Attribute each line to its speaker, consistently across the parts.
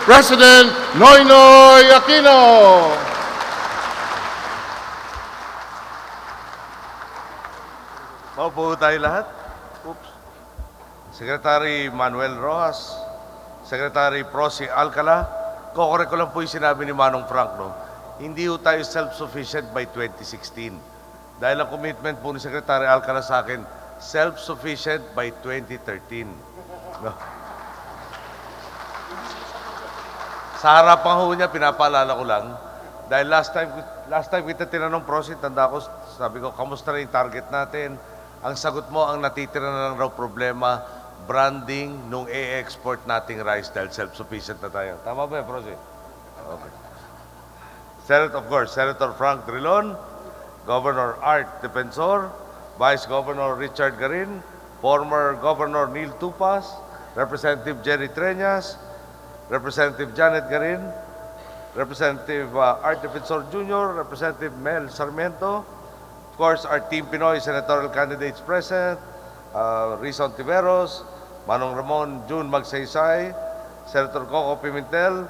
Speaker 1: President Noynoy Aquino.
Speaker 2: Maupo tayo lahat. Oops. Secretary Manuel Rojas, Secretary Prosy Alcala, kokorek ko lang po yung sinabi ni Manong Frank, no? Hindi po tayo self-sufficient by 2016. Dahil ang commitment po ni Secretary Alcala sa akin, self-sufficient by 2013. No? Sa harapan ho niya, pinapaalala ko lang, dahil last time kita tinanong, Prosy, tanda ko, sabi ko, kamusta na yung target natin? Ang sagot mo, ang natitira na lang raw problema, branding nung i-export nating rice dahil self-sufficient na tayo. Tama ba, Prosy? Okay. Senator Frank Drilon, Governor Art Defensor, Vice Governor Richard Garin, former Governor Neil Tupas, Representative Jerry Treñas, Representative Janet Garin, Representative Art Defensor Jr., Representative Mel Sarmiento, of course, our Team Pinoy senatorial candidates present, Rizon Tiveros, Manong Ramon June Magsaysay, Senator Coco Pimentel,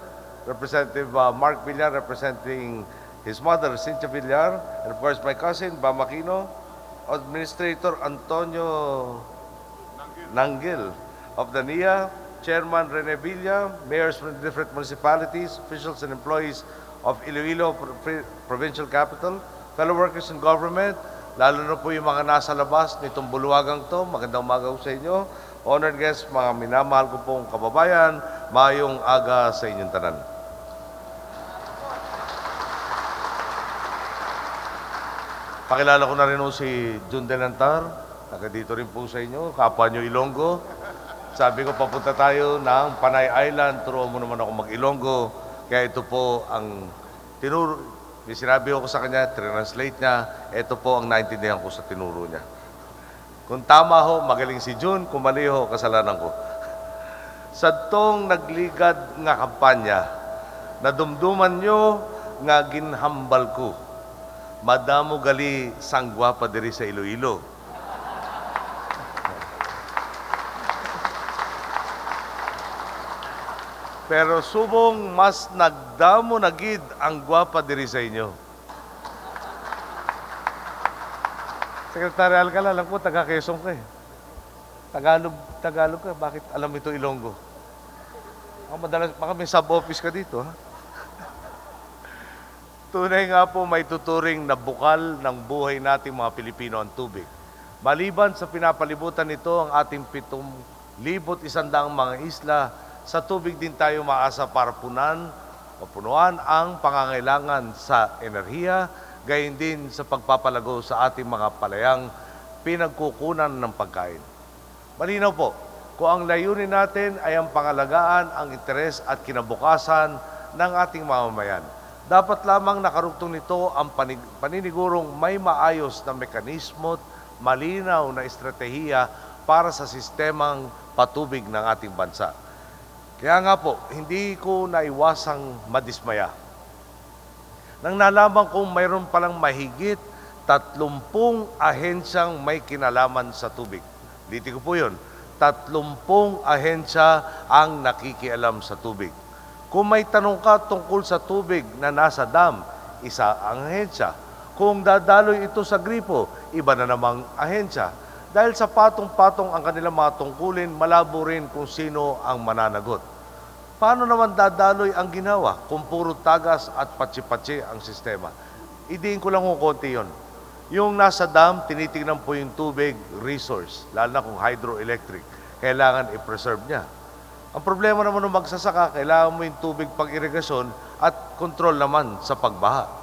Speaker 2: Representative Mark Villar representing his mother, Cynthia Villar, and of course my cousin, Bam Aquino, Administrator Antonio Nanggil of the NIA, Chairman Rene Villa, mayors from different municipalities, officials and employees of Iloilo Provincial Capital, fellow workers in government, lalo na po yung mga nasa labas nitong buluwagang to, magandang umaga sa inyo. Honored guests, mga minamahal ko pong kababayan, mayong aga sa inyong tanan. Pakilala ko na rin po si Jun Delantar, taga dito rin po sa inyo, kapwa nyo Ilonggo. Sabi ko, papunta tayo ng Panay Island, turuan mo naman ako mag-Ilonggo. Kaya ito po ang tinuro. May sinabi ko sa kanya, translate niya, ito po ang naintindihan ko sa tinuro niya. Kung tama ho, magaling si Jun, kung mali ho, kasalanan ko. Sa tong nagligad nga kampanya, nadumduman nyo nga ginhambal ko, madamo gali sangwa pa diri sa Iloilo. Pero subong mas nagdamo nagid ang gwapa diri sa inyo. Secretary Alcala, alam ko, taga-Quezon ka eh. Tagalog ka. Bakit alam ito Ilonggo? Baka may sub-office ka dito, ha? Tunay nga po may tuturing na bukal ng buhay nating mga Pilipino ang tubig. Maliban sa pinapalibutan nito ang ating 7,100 mga isla, sa tubig din tayo maasa para mapunuan ang pangangailangan sa enerhiya, gayon din sa pagpapalago sa ating mga palayang pinagkukunan ng pagkain. Malinaw po, kung ang layunin natin ay ang pangalagaan ang interes at kinabukasan ng ating mamamayan, dapat lamang nakarugtong nito ang paninigurong may maayos na mekanismo at malinaw na estratehiya para sa sistemang patubig ng ating bansa. Kaya nga po, hindi ko naiwasang madismaya. Nang nalaman kong mayroon palang mahigit 30 ahensyang may kinalaman sa tubig. Dito ko po yun, 30 ahensya ang nakikialam sa tubig. Kung may tanong ka tungkol sa tubig na nasa dam, isa ang ahensya. Kung dadaloy ito sa gripo, iba na namang ahensya. Dahil sa patong-patong ang kanilang mga tungkulin, malabo rin kung sino ang mananagot. Paano naman dadaloy ang ginawa kung puro tagas at patsi-patsi ang sistema? Idiin ko lang kung konti yun. Yung nasa dam, tinitingnan po yung tubig resource, lalo na kung hydroelectric. Kailangan i-preserve niya. Ang problema naman ng magsasaka, kailangan mo yung tubig pang-irigasyon at kontrol naman sa pagbaha.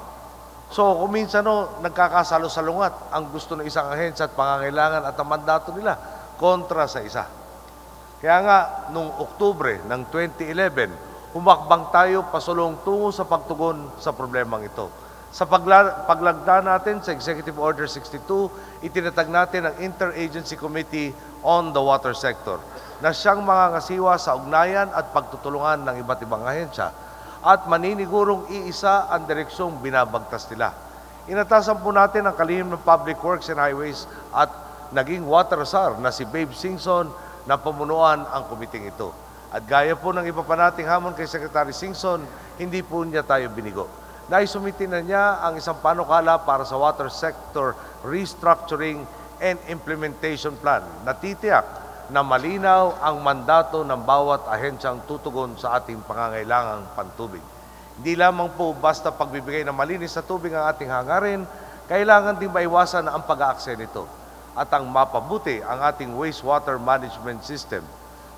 Speaker 2: So, kung minsan nagkakasalo-salungat ang gusto ng isang ahensya at pangangailangan at ang mandato nila kontra sa isa. Kaya nga, noong Oktubre ng 2011, humakbang tayo pasulong tungo sa pagtugon sa problemang ito. Sa paglagda natin sa Executive Order 62, itinatag natin ang Interagency Committee on the Water Sector na siyang mangangasiwa sa ugnayan at pagtutulungan ng iba't ibang ahensya at maninigurong iisa ang direksyong binabagtas nila. Inatasan po natin ang kalihim ng Public Works and Highways at naging water czar na si Babe Singson na pamunuan ang komiting ito. At gaya po ng iba pa nating hamon kay Secretary Singson, hindi po niya tayo binigo. Naisumiti na niya ang isang panukala para sa water sector restructuring and implementation plan na titiyak na malinaw ang mandato ng bawat ahensyang tutugon sa ating pangangailangang pantubig. Hindi lamang po basta pagbibigay ng malinis na tubig ang ating hangarin, kailangan din maiwasan ang pag-aakse nito at ang mapabuti ang ating wastewater management system.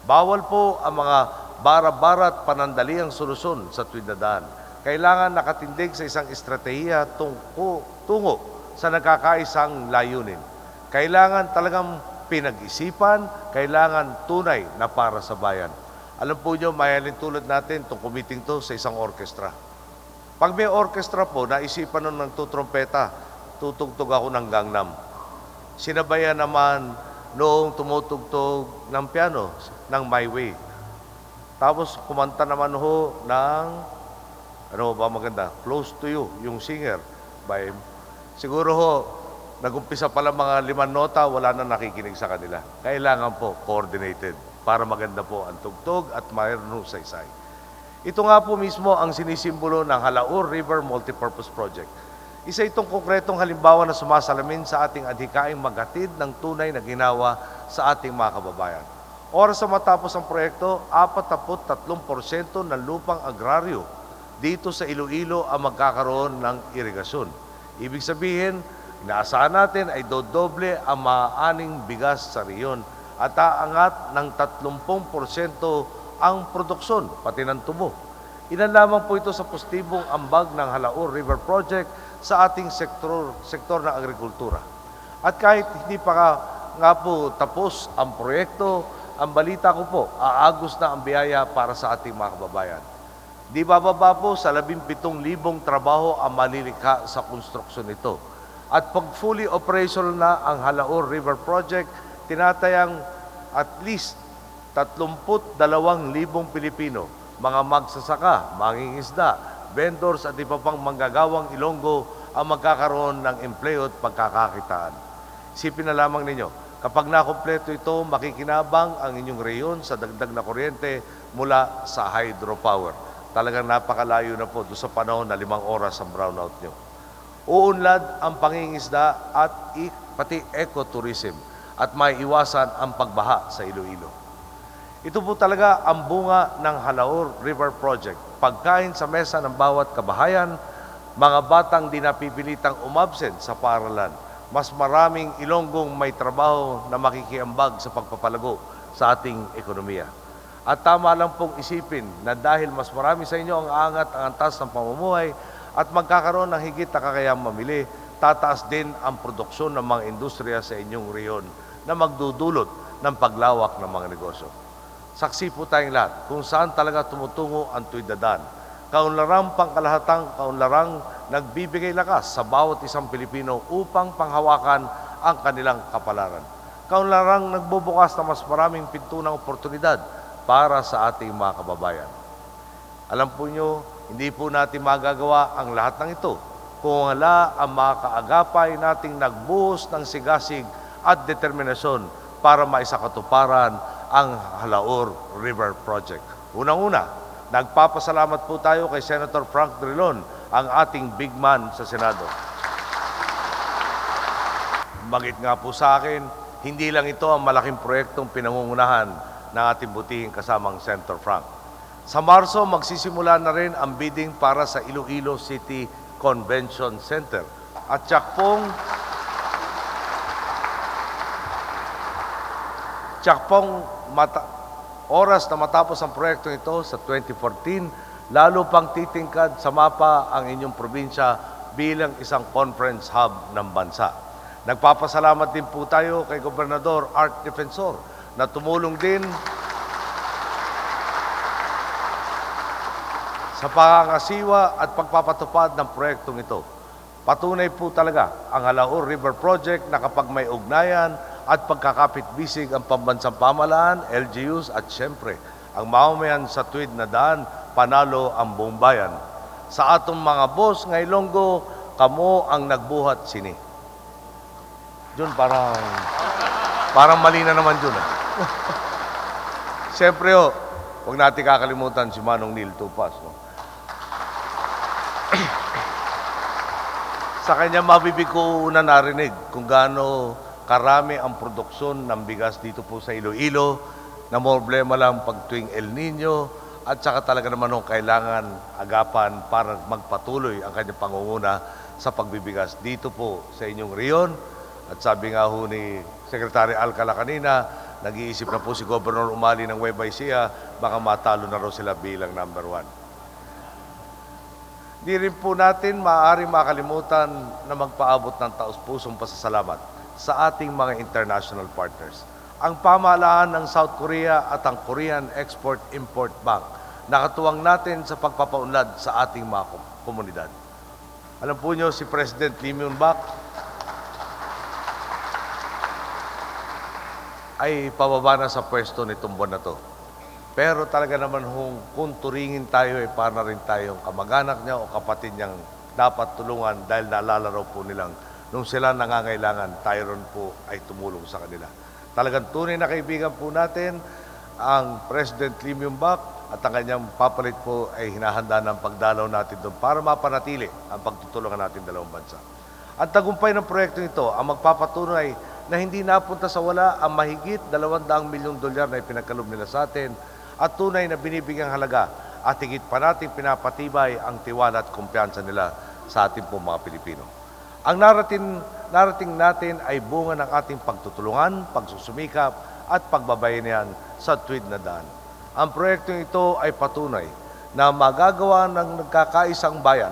Speaker 2: Bawal po ang mga bara-bara at panandaliang solusyon sa tuwid na daan. Kailangan nakatindig sa isang estratehiya tungo sa nagkakaisang layunin. Kailangan talagang pinag-isipan, kailangan tunay na para sa bayan. Alam po nyo, mayalin tulad natin itong committing to sa isang orkestra. Pag may orkestra po, naisipan nun ng tutrompeta, tutugtog ako ng Gangnam. Sinabayan naman noong tumutugtog ng piano, ng My Way. Tapos kumanta naman ho ng, ano ba maganda, Close to You, yung singer. Siguro ho, nag-umpisa pala mga 5 nota, wala na nakikinig sa kanila. Kailangan po coordinated para maganda po ang tugtog at mayroon saysay. Ito nga po mismo ang sinisimbolo ng Halaur River Multipurpose Project. Isa itong konkretong halimbawa na sumasalamin sa ating adhikaing maghatid ng tunay na ginawa sa ating mga kababayan. Oras sa matapos ang proyekto, 43% ng lupang agraryo dito sa Iloilo ang magkakaroon ng irigasyon. Ibig sabihin, inaasahan natin ay dodoble ang maaaning bigas sa riyon at aangat ng 30% ang produksyon, pati ng tubo. Ilan lamang po ito sa postibong ambag ng Halaur River Project sa ating sektor ng agrikultura. At kahit hindi pa nga po tapos ang proyekto, ang balita ko po, aagos na ang biyaya para sa ating mga kababayan. Di bababa po sa 17,000 trabaho ang malilikha sa konstruksyon nito. At pag fully operational na ang Halaur River Project, tinatayang at least 32,000 Pilipino, mga magsasaka, mangingisda, vendors at iba pang manggagawang Ilonggo ang magkakaroon ng empleo at pagkakakitaan. Isipin na lamang ninyo, kapag nakompleto ito, makikinabang ang inyong reyon sa dagdag na kuryente mula sa hydropower. Talagang napakalayo na po doon sa panahon na 5 oras ang brownout nyo. Uunlad ang pangingisda at pati ecotourism at may iwasan ang pagbaha sa Iloilo. Ito po talaga ang bunga ng Halaur River Project. Pagkain sa mesa ng bawat kabahayan, mga batang di napipilitang umabsent sa paaralan, mas maraming Ilonggong may trabaho na makikiambag sa pagpapalago sa ating ekonomiya. At tama lang pong isipin na dahil mas marami sa inyo ang angat ang antas ng pamumuhay at magkakaroon ng higit na kakayang mamili, tataas din ang produksyon ng mga industriya sa inyong reyon na magdudulot ng paglawak ng mga negosyo. Saksi po tayong lahat kung saan talaga tumutungo ang tuwid na daan. Kaunlarang pangkalahatang kaunlarang nagbibigay lakas sa bawat isang Pilipino upang panghawakan ang kanilang kapalaran. Kaunlarang nagbubukas na mas maraming pinto ng oportunidad para sa ating mga kababayan. Alam po nyo, hindi po natin magagawa ang lahat ng ito kung wala ang mga kaagapay nating nagbuhos ng sigasig at determinasyon para maisakatuparan ang Halaur River Project. Unang-una, nagpapasalamat po tayo kay Senator Frank Drilon, ang ating big man sa Senado. Bagit nga po sa akin, hindi lang ito ang malaking proyektong pinangungunahan ng ating butihing kasamang Senator Frank. Sa Marso, magsisimula na rin ang bidding para sa Iloilo City Convention Center. At tiyakpong oras na matapos ang proyekto ito sa 2014, lalo pang titingkad sa mapa ang inyong probinsya bilang isang conference hub ng bansa. Nagpapasalamat din po tayo kay Gobernador Art Defensor na tumulong din sa pangangasiwa at pagpapatupad ng proyektong ito. Patunay po talaga ang Halaur River Project na kapag may ugnayan at pagkakapit-bisig ang pambansang pamahalaan, LGUs at siyempre ang mamamayan sa tuwid na daan, panalo ang buong bayan. Sa atong mga boss ng Ilonggo, kamo ang nagbuhat sini. Jun, parang mali na naman Jun. Siyempre huwag natin kakalimutan si Manong Neil Tupas. No? Sa kanya mabibig ko una narinig kung gaano karami ang produksyon ng bigas dito po sa Iloilo, na problema lang pag tuwing El Nino, at saka talaga naman kailangan agapan para magpatuloy ang kanyang pangunguna sa pagbibigas dito po sa inyong riyon. At sabi nga ho ni Secretary Alcala kanina, nag-iisip na po si Governor Umali ng Nueva Ecija, baka matalo na raw sila bilang number 1. Di rin po natin maaari makalimutan na magpaabot ng taus-pusong pasasalamat sa ating mga international partners. Ang pamahalaan ng South Korea at ang Korean Export-Import Bank, nakatuwang natin sa pagpapaunlad sa ating mga komunidad. Alam po nyo, si President Lee Myung-bak ay pababa na sa pwesto nitong buwan na to. Pero talaga naman kung turingin tayo, para rin tayong kamag-anak niya o kapatid niyang dapat tulungan dahil naalala raw po nilang nung sila nangangailangan, tayo ron po ay tumulong sa kanila. Talagang tunay na kaibigan po natin ang President Lee Myung-bak at ang kanyang papalit po ay hinahanda ng pagdalaw natin doon para mapanatili ang pagtutulungan natin dalawang bansa. Ang tagumpay ng proyekto ito ang magpapatunay na hindi napunta sa wala ang mahigit $200 milyong na ipinagkaloob nila sa atin at tunay na binibigyang halaga at higit pa natin pinapatibay ang tiwala at kumpiyansa nila sa ating pong mga Pilipino. Ang narating natin ay bunga ng ating pagtutulungan, pagsusumikap at pagbabayanihan sa tuwid na daan. Ang proyektong ito ay patunay na magagawa ng nagkakaisang bayan,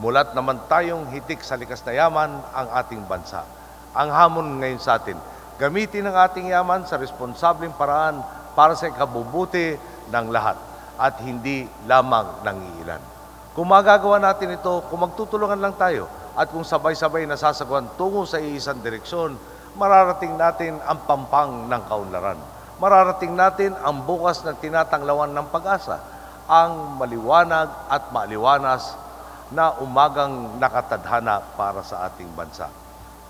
Speaker 2: mulat naman tayong hitik sa likas na yaman ang ating bansa. Ang hamon ngayon sa atin, gamitin ang ating yaman sa responsableng paraan para sa ikabubuti ng lahat at hindi lamang ng iilan. Kung magagawa natin ito, kung magtutulungan lang tayo at kung sabay-sabay nasasagwan tungo sa iisang direksyon, mararating natin ang pampang ng kaunlaran. Mararating natin ang bukas na tinatanglawan ng pag-asa, ang maliwanag at maliwanas na umagang nakatadhana para sa ating bansa.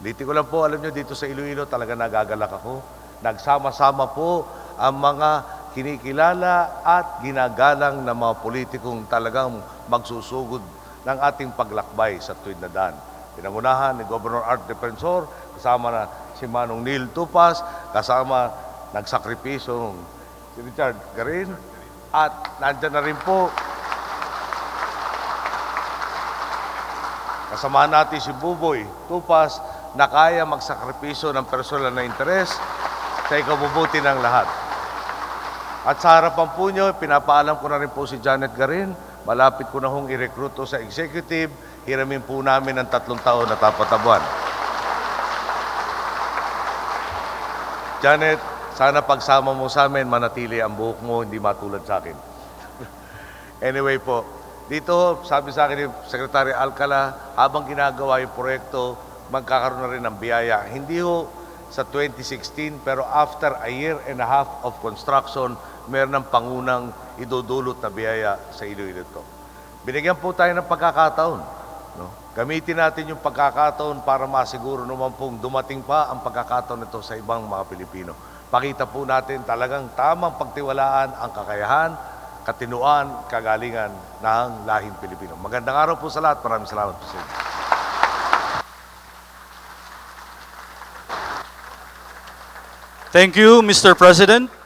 Speaker 2: Dito ko lang po, alam nyo, dito sa Iloilo talaga nagagalak ako. Nagsama-sama po ang mga kinikilala at ginagalang na mga politikong talagang magsusugod ng ating paglakbay sa tuwid na daan. Pinangunahan ni Governor Art Defensor, kasama na si Manong Neil Tupas, kasama nagsakripisyo si Richard Garin, at nandyan na rin po kasama natin si Buboy Tupas na kaya magsakripisyo ng personal na interes sa ikabubuti ng lahat. At sa harapan po nyo, pinapaalam ko na rin po si Janet Garin, malapit ko na hong i-recruito sa executive, hiramin po namin ng 3 taon na tapatabuan. Janet, sana pagsama mo sa amin, manatili ang buhok mo, hindi matulad sa akin. Anyway po, dito sabi sa akin ni Secretary Alcala, habang ginagawa yung proyekto, magkakaroon na rin ng biyaya. Hindi ho sa 2016, pero after a year and a half of construction, meron ng pangunang idudulot na biyaya sa Iloilo ito. Binigyan po tayo ng pagkakataon. No? Gamitin natin yung pagkakataon para masiguro naman pong dumating pa ang pagkakataon ito sa ibang mga Pilipino. Pakita po natin talagang tamang pagtiwalaan ang kakayahan, katinuan, kagalingan ng lahing Pilipino. Magandang araw po sa lahat. Maraming salamat po sa inyo.
Speaker 3: Thank you, Mr. President.